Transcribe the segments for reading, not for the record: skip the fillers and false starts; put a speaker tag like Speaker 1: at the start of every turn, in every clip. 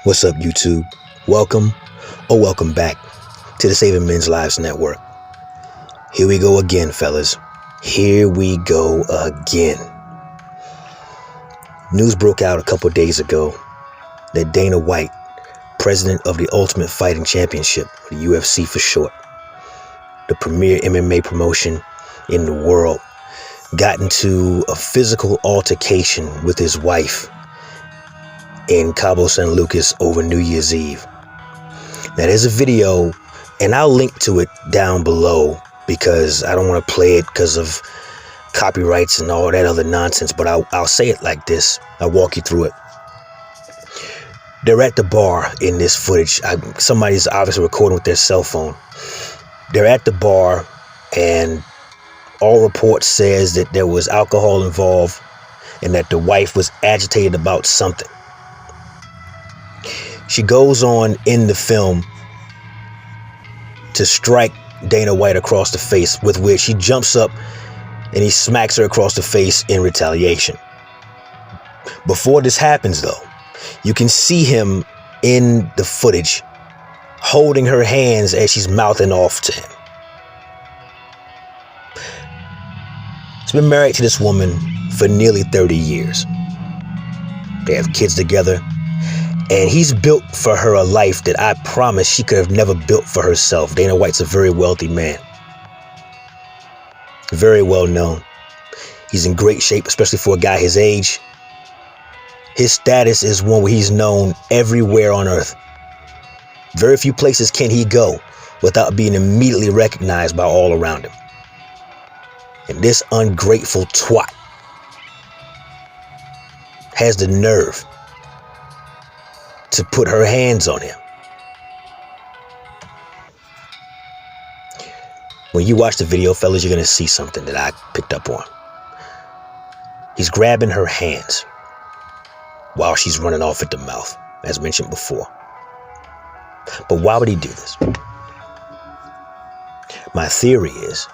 Speaker 1: What's up, YouTube? Welcome or welcome back to the Saving Men's Lives Network. Here we go again, fellas. Here we go again. News broke out a couple days ago that Dana White, president of the Ultimate Fighting Championship, the UFC for short, the premier MMA promotion in the world, got into a physical altercation with his wife in Cabo San Lucas over New Year's Eve. Now there's a video, and I'll link to it down below because I don't want to play it because of copyrights and all that other nonsense, but I'll say it like this. I'll walk you through it. They're at the bar in this footage. Somebody's obviously recording with their cell phone. They're at the bar, and all reports says that there was alcohol involved and that the wife was agitated about something. She goes on in the film to strike Dana White across the face, with which he jumps up and he smacks her across the face in retaliation. Before this happens, though, you can see him in the footage holding her hands as she's mouthing off to him. He's been married to this woman for nearly 30 years. They have kids together. And he's built for her a life that I promise she could have never built for herself. Dana White's a very wealthy man. Very well known. He's in great shape, especially for a guy his age. His status is one where he's known everywhere on earth. Very few places can he go without being immediately recognized by all around him. And this ungrateful twat has the nerve to put her hands on him. When you watch the video, fellas, you're going to see something that I picked up on. He's grabbing her hands while she's running off at the mouth, as mentioned before. But why would he do this? My theory is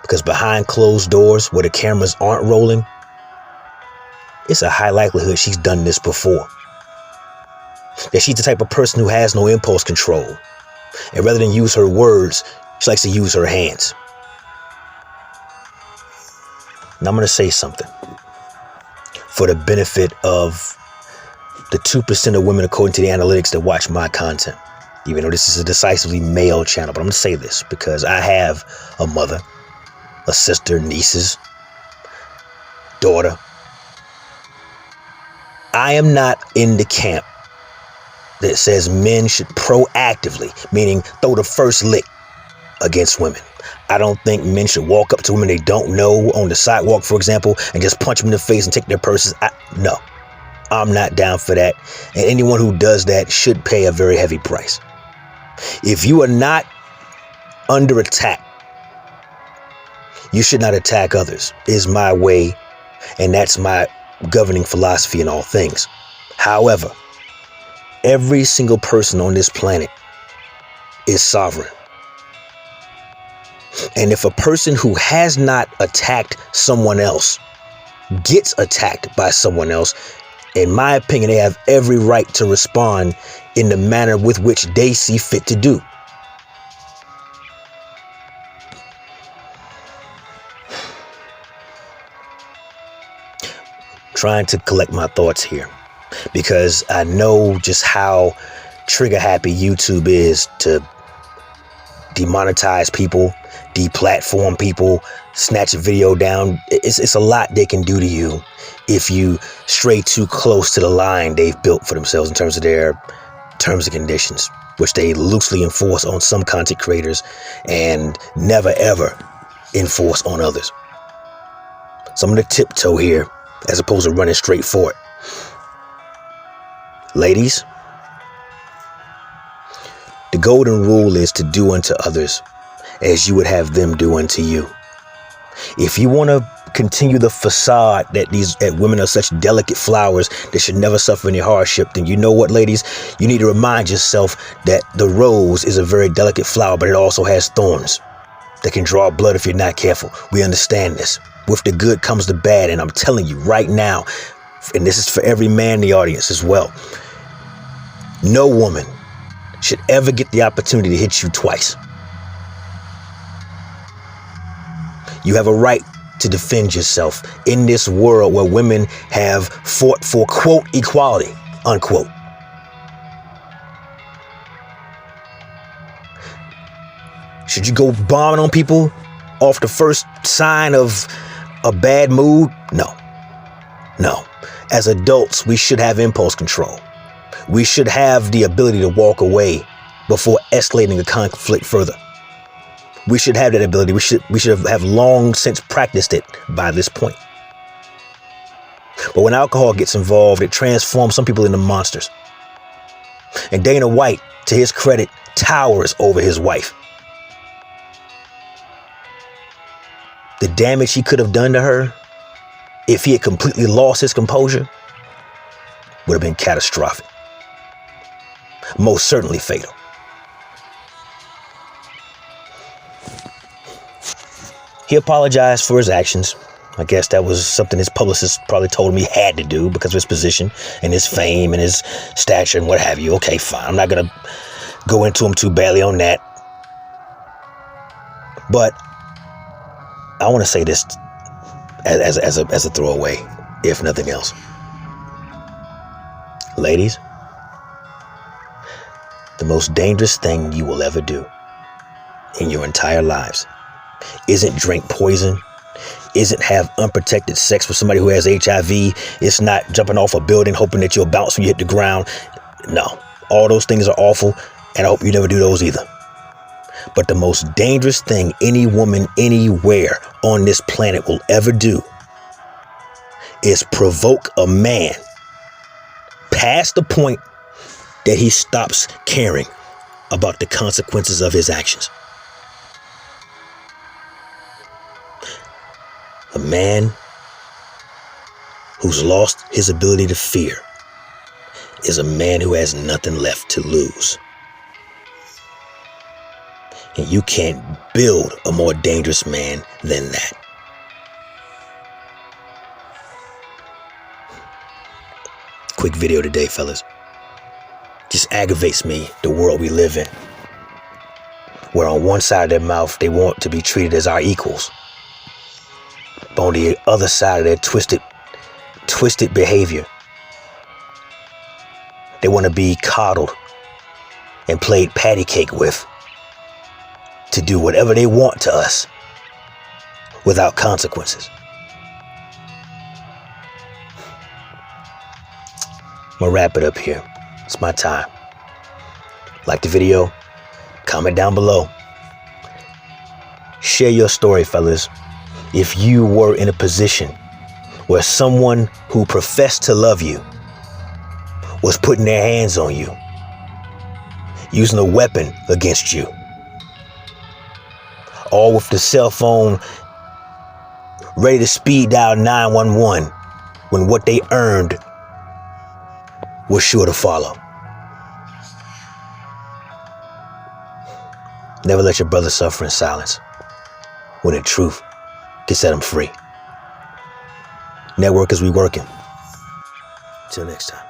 Speaker 1: because behind closed doors where the cameras aren't rolling, it's a high likelihood she's done this before. That she's the type of person who has no impulse control. And rather than use her words, she likes to use her hands. Now I'm going to say something for the benefit of the 2% of women, according to the analytics, that watch my content. Even though this is a decisively male channel. But I'm going to say this because I have a mother, a sister, nieces, daughter. I am not in the camp that says men should proactively, meaning throw the first lick against women. I don't think men should walk up to women they don't know on the sidewalk, for example, and just punch them in the face and take their purses. No, I'm not down for that. And anyone who does that should pay a very heavy price. If you are not under attack, you should not attack others, is my way, and that's my governing philosophy in all things. However, every single person on this planet is sovereign. And if a person who has not attacked someone else gets attacked by someone else, in my opinion, they have every right to respond in the manner with which they see fit to do. Trying to collect my thoughts here, because I know just how trigger happy YouTube is to demonetize people, deplatform people, snatch a video down. It's a lot they can do to you if you stray too close to the line they've built for themselves in terms of their terms and conditions, which they loosely enforce on some content creators and never ever enforce on others. So I'm going to tiptoe here as opposed to running straight for it. Ladies, the golden rule is to do unto others as you would have them do unto you. If you want to continue the facade that women are such delicate flowers that should never suffer any hardship, then you know what, ladies? You need to remind yourself that the rose is a very delicate flower, but it also has thorns. that can draw blood if you're not careful. We understand this. With the good comes the bad, and I'm telling you right now, and this is for every man in the audience as well, no woman should ever get the opportunity to hit you twice. You have a right to defend yourself in this world where women have fought for, quote, equality, unquote. Should you go bombing on people off the first sign of a bad mood? No. No. As adults, we should have impulse control. We should have the ability to walk away before escalating a conflict further. We should have that ability. We should have long since practiced it by this point. But when alcohol gets involved, it transforms some people into monsters. And Dana White, to his credit, towers over his wife. The damage he could have done to her, if he had completely lost his composure, would have been catastrophic. Most certainly fatal. He apologized for his actions. I guess that was something his publicist probably told him he had to do because of his position and his fame and his stature and what have you. Okay, fine. I'm not going to go into him too badly on that. But I want to say this as a throwaway, if nothing else. Ladies, the most dangerous thing you will ever do in your entire lives isn't drink poison, isn't have unprotected sex with somebody who has HIV, it's not jumping off a building hoping that you'll bounce when you hit the ground. No, all those things are awful, and I hope you never do those either. But the most dangerous thing any woman anywhere on this planet will ever do is provoke a man past the point that he stops caring about the consequences of his actions. A man who's lost his ability to fear is a man who has nothing left to lose. And you can't build a more dangerous man than that. Quick video today, fellas. Just aggravates me, the world we live in, where on one side of their mouth they want to be treated as our equals, but on the other side of their twisted behavior, they want to be coddled and played patty cake with, to do whatever they want to us without consequences. I'm gonna wrap it up here. It's my time. Like the video, comment down below. Share your story, fellas. If you were in a position where someone who professed to love you was putting their hands on you, using a weapon against you, all with the cell phone ready to speed dial 911 when what they earned was sure to follow. Never let your brother suffer in silence when the truth can set them free. Network as we working. Till next time.